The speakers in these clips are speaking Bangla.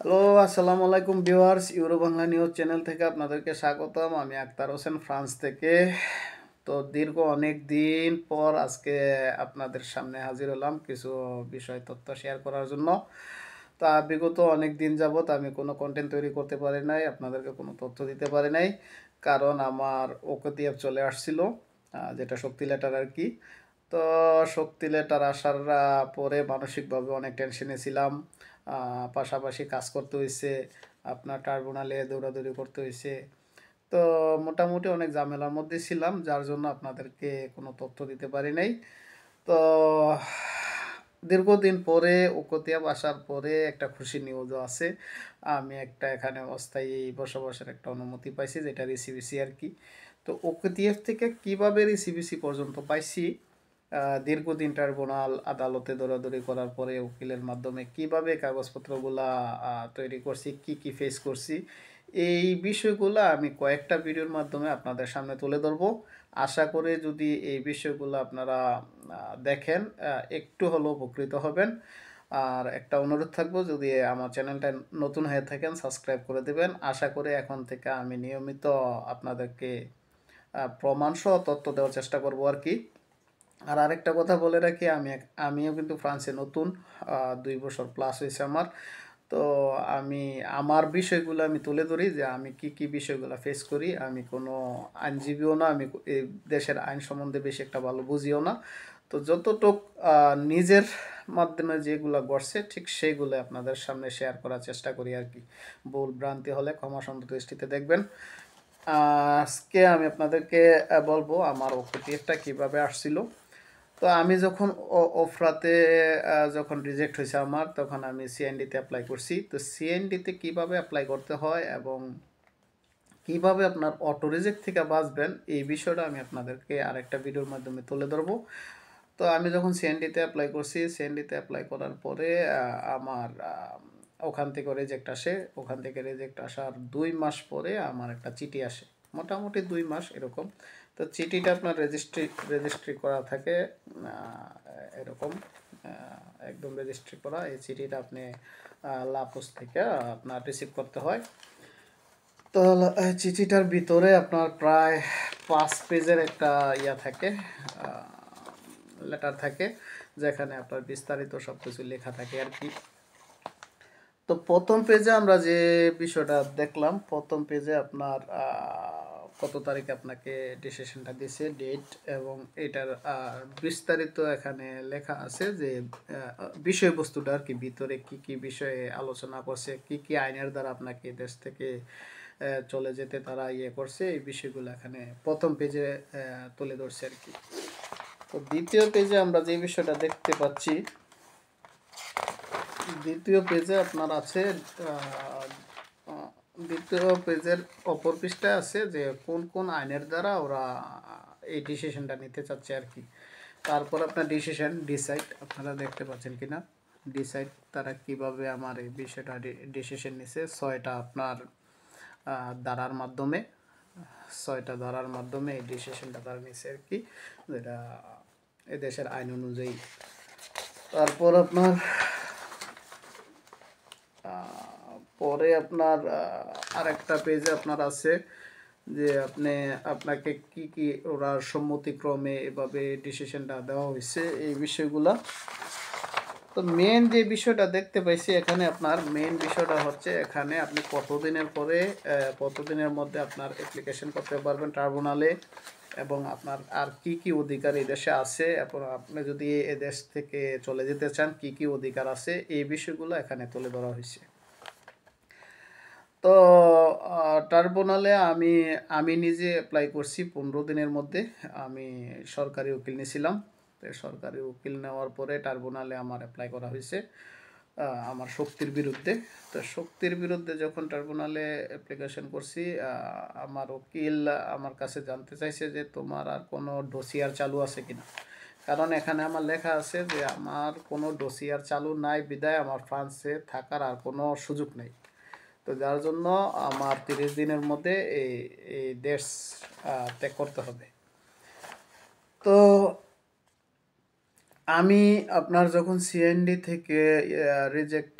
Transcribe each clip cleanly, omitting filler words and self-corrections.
হ্যালো, আসসালামু আলাইকুম viewers. Euro Bangla news channel থেকে আপনাদেরকে স্বাগতম। আমি আক্তার হোসেন, ফ্রান্স থেকে। তো দীর্ঘ অনেক দিন পর আজকে আপনাদের সামনে হাজির হলাম কিছু বিষয় তথ্য শেয়ার করার জন্য। তা বিগত অনেক দিন যাবত আমি কোনো কন্টেন্ট তৈরি করতে পারি নাই, আপনাদেরকে কোনো তথ্য দিতে পারি নাই, কারণ আমার ওকতিয়াব চলে আসছিল, যেটা শক্তি লেটার আর কি। তো শক্তি লেটার আসার পরে মানসিকভাবে অনেক টেনশনে ছিলাম। পাশাপাশি কাজ করতে হয়েছে, আপনার ট্রাইব্যুনালে দৌড়াদৌড়ি করতে হয়েছে। তো মোটামুটি অনেক ঝামেলার মধ্যে ছিলাম, যার জন্য আপনাদেরকে কোনো তথ্য দিতে পারি নাই। তো দীর্ঘদিন পরে উকতিয়াব আসার পরে একটা খুশি নিউজও আছে। আমি একটা এখানে অস্থায়ী বসবাসের একটা অনুমতি পাইছি, যেটা রিসিবিসি আর কি। তো ওকতিয়াব থেকে কিভাবে রিসিবিসি পর্যন্ত পাইছি, দীর্ঘদিন ট্রাইব্যুনাল আদালতে দৌড়াদৌড়ি করার পরে উকিলের মাধ্যমে কিভাবে কাগজপত্রগুলা তৈরি করছি, কি কি ফেস করছি, এই বিষয়গুলো আমি কয়েকটা ভিডিওর মাধ্যমে আপনাদের সামনে তুলে ধরবো। আশা করে যদি এই বিষয়গুলো আপনারা দেখেন, একটু হলেও উপকৃত হবেন। আর একটা অনুরোধ থাকবো, যদি আমার চ্যানেলটা নতুন হয়ে থাকেন সাবস্ক্রাইব করে দেবেন। আশা করি এখন থেকে আমি নিয়মিত আপনাদেরকে প্রমাণসহ তথ্য দেওয়ার চেষ্টা করব আর কি। আর আরেকটা কথা বলে রাখি, আমিও কিন্তু ফ্রান্সে নতুন, 2 বছর প্লাস হয়েছে আমার। তো আমি আমার বিষয়গুলো আমি তুলে ধরি, যে আমি কি কি বিষয়গুলো ফেস করি। আমি কোনো আইনজীবীও না, আমি এই দেশের আইন সম্বন্ধে বেশি একটা ভালো বুঝিও না। তো যতটুক নিজের মাধ্যমে যেগুলো ঘটছে ঠিক সেইগুলো আপনাদের সামনে শেয়ার করার চেষ্টা করি আর কি। ভুল ভ্রান্তি হলে ক্ষমা সুন্দর দৃষ্টিতে দেখবেন। আজকে আমি আপনাদেরকে বলবো আমার ওপিটিএফটা কিভাবে আসছিল। তো আমি যখন ওফরাতে যখন রিজেক্ট হয়েছে আমার, তখন আমি সিএনডিতে অ্যাপ্লাই করছি। তো সিএনডিতে কিভাবে অ্যাপ্লাই করতে হয় এবং কিভাবে আপনার অটো রিজেক্ট থেকে বাঁচবেন, এই বিষয়টা আমি আপনাদেরকে আরেকটা ভিডিওর মাধ্যমে তুলে ধরবো। তো আমি যখন সিএনডিতে অ্যাপ্লাই করছি, সিএনডিতে অ্যাপ্লাই করার পরে আমার ওখান থেকে রিজেক্ট আসে। ওখান থেকে রিজেক্ট আসার 2 মাস পরে আমার একটা চিঠি আসে, মোটামুটি 2 মাস এরকম। তো চিঠিটা আপনার রেজিস্ট্রি করা থাকে, এরকম একদম রেজিস্ট্রি করা। এই চিঠিটা আপনি লাপোস থেকে আপনার রিসিভ করতে হয়। তো চিঠিটার ভিতরে আপনার প্রায় 5 পেজের একটা ইয়া থাকে, লেটার থাকে, যেখানে আপনার বিস্তারিত সব কিছু লেখা থাকে আর কি। তো প্রথম পেজে আমরা যে বিষয়টা দেখলাম, প্রথম পেজে আপনার কত তারিখে আপনাকে ডিসিশনটা দিছে, ডেট, এবং এটার বিস্তারিত এখানে লেখা আছে, যে বিষয়বস্তুটা আর কি, ভিতরে কি কি বিষয়ে আলোচনা করছে, কি কি আইনের দ্বারা আপনাকে দেশ থেকে চলে যেতে তারা ইয়ে করছে, এই বিষয়গুলো এখানে প্রথম পেজে তুলে ধরছে আর কি। তো দ্বিতীয় পেজে আমরা যে বিষয়টা দেখতে পাচ্ছি, দ্বিতীয় পেজে আপনার আছে, দ্বিতীয় পেজের অপর পৃষ্ঠায় আছে যে কোন কোন আইনের দ্বারা ওরা এই ডিসিশনটা নিতে চাচ্ছে আর কি। তারপর আপনার ডিসাইড আপনারা দেখতে পাচ্ছেন কিনা, ডিসাইড তারা কিভাবে আমার এই বিষয়টা ডিসিশন নিছে 6টা আপনার দ্বারার মাধ্যমে, 6টা ধারার মাধ্যমে এই ডিসিশনটা তারা নিছে আর কি, যেটা এদেশের আইন অনুযায়ী। তারপর আপনার পরে আপনার আরেকটা পেজে আপনার আছে যে আপনাকে কি কি ওরা সম্মতিক্রমে এভাবে ডিসিশনটা দেওয়া হয়েছে, এই বিষয়গুলা। তো মেন যে বিষয়টা দেখতে পাইছি এখানে, আপনার মেন বিষয়টা হচ্ছে এখানে আপনি কতদিনের পরে, কতদিনের মধ্যে আপনার অ্যাপ্লিকেশন করতে পারবেন ট্রাইব্যুনালে, এবং আপনার আর কি কি অধিকার এই দেশে আছে, এবং আপনি যদি এ দেশ থেকে চলে যেতে চান কি কি অধিকার আছে, এই বিষয়গুলো এখানে তুলে ধরা হয়েছে। তো ট্রাইব্যুনালে আমি আমি নিজে অ্যাপ্লাই করছি 15 দিনের মধ্যে। আমি সরকারি উকিল নিয়েছিলাম। তো সরকারি উকিল নেওয়ার পরে ট্রাইব্যুনালে আমার অ্যাপ্লাই করা হয়েছে আমার শক্তির বিরুদ্ধে। তো শক্তির বিরুদ্ধে যখন ট্রাইব্যুনালে অ্যাপ্লিকেশন করছি, আমার উকিল আমার কাছে জানতে চাইছে যে তোমার আর কোনো ডোসিয়ার চালু আছে কিনা। কারণ এখানে আমার লেখা আছে যে আমার কোনো ডোসিয়ার চালু নাই, বিদায় আমার ফ্রান্সে থাকার আর কোনো সুযোগ নেই। তো যার জন্য আমার 30 দিনের মধ্যে এই এই দেশ ত্যাগ করতে হবে। তো আমি আপনার যখন সিএনডি থেকে রিজেক্ট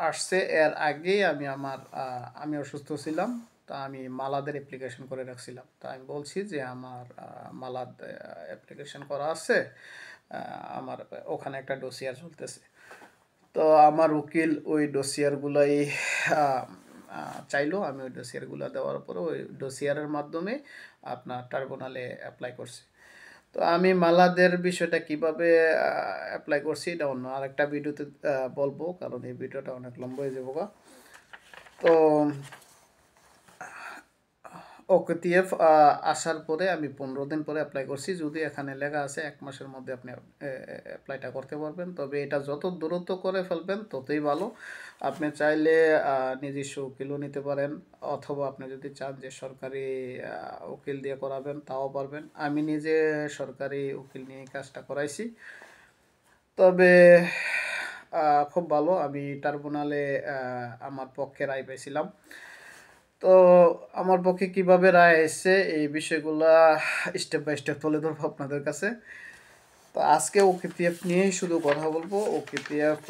আসছে এর আগেই আমি অসুস্থ ছিলাম। তা আমি মালাদের অ্যাপ্লিকেশন করে রাখছিলাম। তা আমি বলছি যে আমার মালাদ অ্যাপ্লিকেশন করা আছে, আমার ওখানে একটা ডোসিয়ার চলতেছে। তো আমার উকিল ওই ডোসিয়ারগুলাই চাইলো, আমি ওই ডোসিয়ারগুলো দেওয়ার পরে ওই ডোসিয়ারের মাধ্যমে আপনার ট্রাইব্যুনালে অ্যাপ্লাই করছি। তো আমি মালাদের বিষয়টা কিভাবে অ্যাপ্লাই করছি এটা অন্য আরেকটা ভিডিওতে বলবো, কারণ এই ভিডিওটা অনেক লম্বা হয়ে যাবো গা। তো ওকেটিএফ আসার পরে আমি 15 দিন পরে অ্যাপ্লাই করছি। যদি এখানে লেখা আছে 1 মাসের মধ্যে আপনি অ্যাপ্লাইটা করতে পারবেন, তবে এটা যত দ্রুত করে ফেলবেন ততই ভালো। আপনি চাইলে নিজস্ব উকিলও নিতে পারেন, অথবা আপনি যদি চান যে সরকারি উকিল দিয়ে করাবেন তাও পারবেন। আমি নিজে সরকারি উকিল নিয়ে কাজটা করাইছি, তবে খুব ভালো। আমি ট্রাইব্যুনালে আমার পক্ষে রায় পেয়েছিলাম। তো আমার পক্ষে কিভাবে রায় এসছে এই বিষয়গুলা স্টেপ বাই স্টেপ তুলে ধরবো আপনাদের কাছে। তো আজকে ওকেপিএফ নিয়েই শুধু কথা বলবো। ওকেপিএফ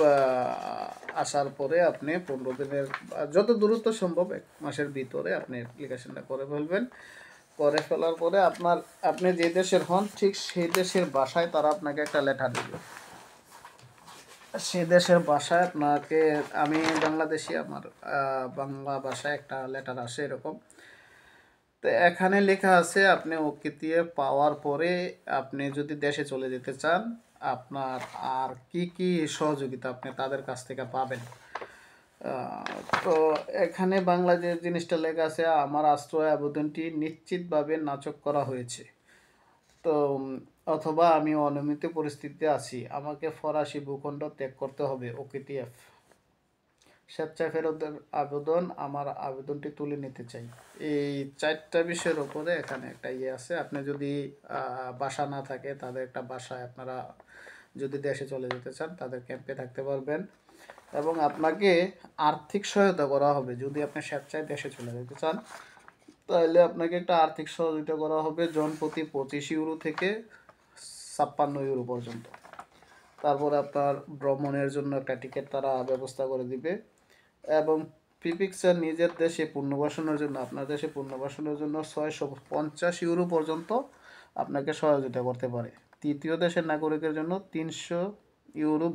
আসার পরে আপনি 15 দিনের যত দ্রুত সম্ভব 1 মাসের ভিতরে আপনি অ্যাপ্লিকেশনটা করে ফেলবেন। করে ফেলার পরে আপনি যে দেশের হন ঠিক সেই দেশের ভাষায় তারা আপনাকে একটা লেটার দেবে। সে দেশের ভাষায় আপনাকে, আমি বাংলাদেশি, আমার বাংলা ভাষায় একটা লেটার আসে এরকম। তো এখানে লেখা আছে আপনি ওকেটিএ পাওয়ার পরে আপনি যদি দেশে চলে যেতে চান, আপনার আর কি কি সহযোগিতা আপনি তাদের কাছ থেকে পাবেন। তো এখানে বাংলা যে জিনিসটা লেখা আছে, আমার আশ্রয় আবেদনটি নিশ্চিতভাবে নাকচ করা হয়েছে। তো অথবা আমি অনিয়মিত পরিস্থিতিতে আছি, আমাকে ফরাসি ভূখণ্ড ত্যাগ করতে হবে। ওকেটিএফ স্বেচ্ছায় ফেরতের আবেদন, আমার আবেদনটি তুলে নিতে চাই। এই 4টা বিষয়ের উপরে এখানে একটা ইয়ে আছে। আপনি যদি বাসা না থাকে তাদের একটা বাসায় আপনারা যদি দেশে চলে যেতে চান তাদের ক্যাম্পে থাকতে পারবেন, এবং আপনাকে আর্থিক সহায়তা করা হবে। যদি আপনি স্বেচ্ছায় দেশে চলে যেতে চান তাহলে আপনাকে একটা আর্থিক সহযোগিতা করা হবে জনপ্রতি 25 ইউরো থেকে 56 ইউরো পর্যন্ত। তারপরে আপনার ভ্রমণের জন্য একটা টিকিট তারা ব্যবস্থা করে দিবে, এবং প্রিফিক্সের নিজের দেশে পুনর্বাসনের জন্য, আপনার দেশে পুনর্বাসনের জন্য 650 ইউরো পর্যন্ত আপনাকে সহযোগিতা করতে পারে। তৃতীয় দেশের নাগরিকের জন্য 300 ইউরো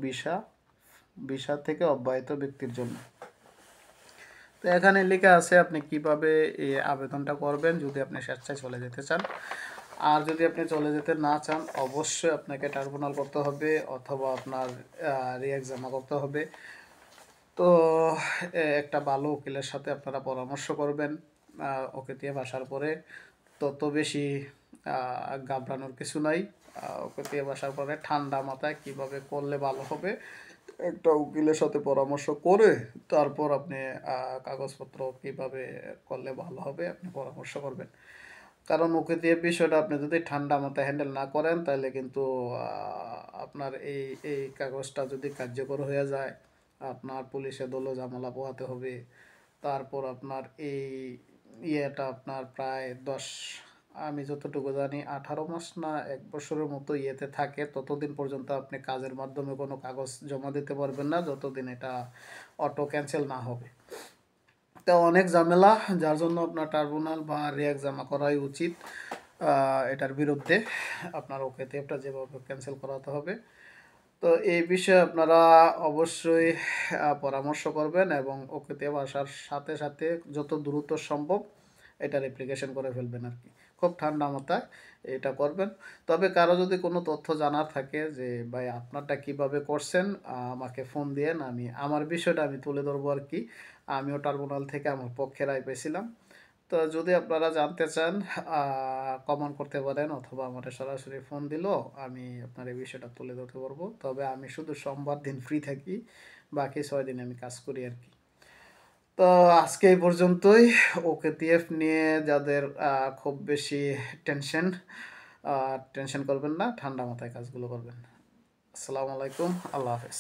ভিসা থেকে অব্যাহত ব্যক্তির জন্য। তো এখানে লেখা আছে আপনি কিভাবে এই আবেদনটা করবেন যদি আপনি স্বেচ্ছায় চলে যেতে চান। আর যদি আপনি চলে যেতে না চান, অবশ্যই আপনাকে ট্রাইব্যুনাল করতে হবে অথবা আপনার রিএক্ট জমা করতে হবে। তো একটা ভালো উকিলের সাথে আপনারা পরামর্শ করবেন। ওকেটিএফ আসার পরে তত বেশি ঘাবড়ানোর কিছু নাই। ওকেটিএফ আসার পরে ঠান্ডা মাথায় কিভাবে করলে ভালো হবে একটা উকিলের সাথে পরামর্শ করে তারপর আপনি কাগজপত্র কিভাবে করলে ভালো হবে আপনি পরামর্শ করবেন। কারণ ওকেটিএফ বিষয়টা আপনি যদি ঠান্ডা মাথায় হ্যান্ডেল না করেন তাহলে কিন্তু আপনার এই কাগজটা যদি কার্যকর হয়ে যায়, আপনার পুলিশে দলীয় ঝামেলা পোহাতে হবে। তারপর আপনার এই ইয়েটা আপনার প্রায় আমি যতটুকু জানি 18 মাস না 1 বছরের মতো ইয়েতে থাকে। ততদিন পর্যন্ত আপনি কাজের মাধ্যমে কোনো কাগজ জমা দিতে পারবেন না, যতদিন এটা অটো ক্যান্সেল না হবে। তো অনেক ঝামেলা, যার জন্য আপনার ট্রাইব্যুনাল বা রিএক্ট জমা করাই উচিত। এটার বিরুদ্ধে আপনার ওকেটিএফটা যেভাবে ক্যান্সেল করাতে হবে। তো এই বিষয়ে আপনারা অবশ্যই পরামর্শ করবেন, এবং ওকেটিএফ আসার সাথে সাথে যত দ্রুত সম্ভব এটার অ্যাপ্লিকেশন করে ফেলবেন আর কি। খুব ঠান্ডা মাথায় এটা করবেন। তবে কারো যদি কোনো তথ্য জানার থাকে যে ভাই আপনারটা কিভাবে করছেন, আমাকে ফোন দিয়েন, আমার বিষয়টা আমি তুলে ধরবো আর কি। আমিও ট্রাইব্যুনাল থেকে আমার পক্ষে রায় পেয়েছিলাম। তো যদি আপনারা জানতে চান কমেন্ট করতে পারেন, অথবা আমাদের সরাসরি ফোন দিলেও আমি আপনার এই বিষয়টা তুলে ধরতে পারবো। তবে আমি শুধু সোমবার দিন ফ্রি থাকি, বাকি 6 দিন আমি কাজ করি আর কি। তো আজকে এই পর্যন্তই। ওকেটিএফ নিয়ে যাদের খুব বেশি টেনশন, টেনশন করবেন না, ঠান্ডা মাথায় কাজগুলো করবেন। আসসালামু আলাইকুম, আল্লাহ হাফেজ।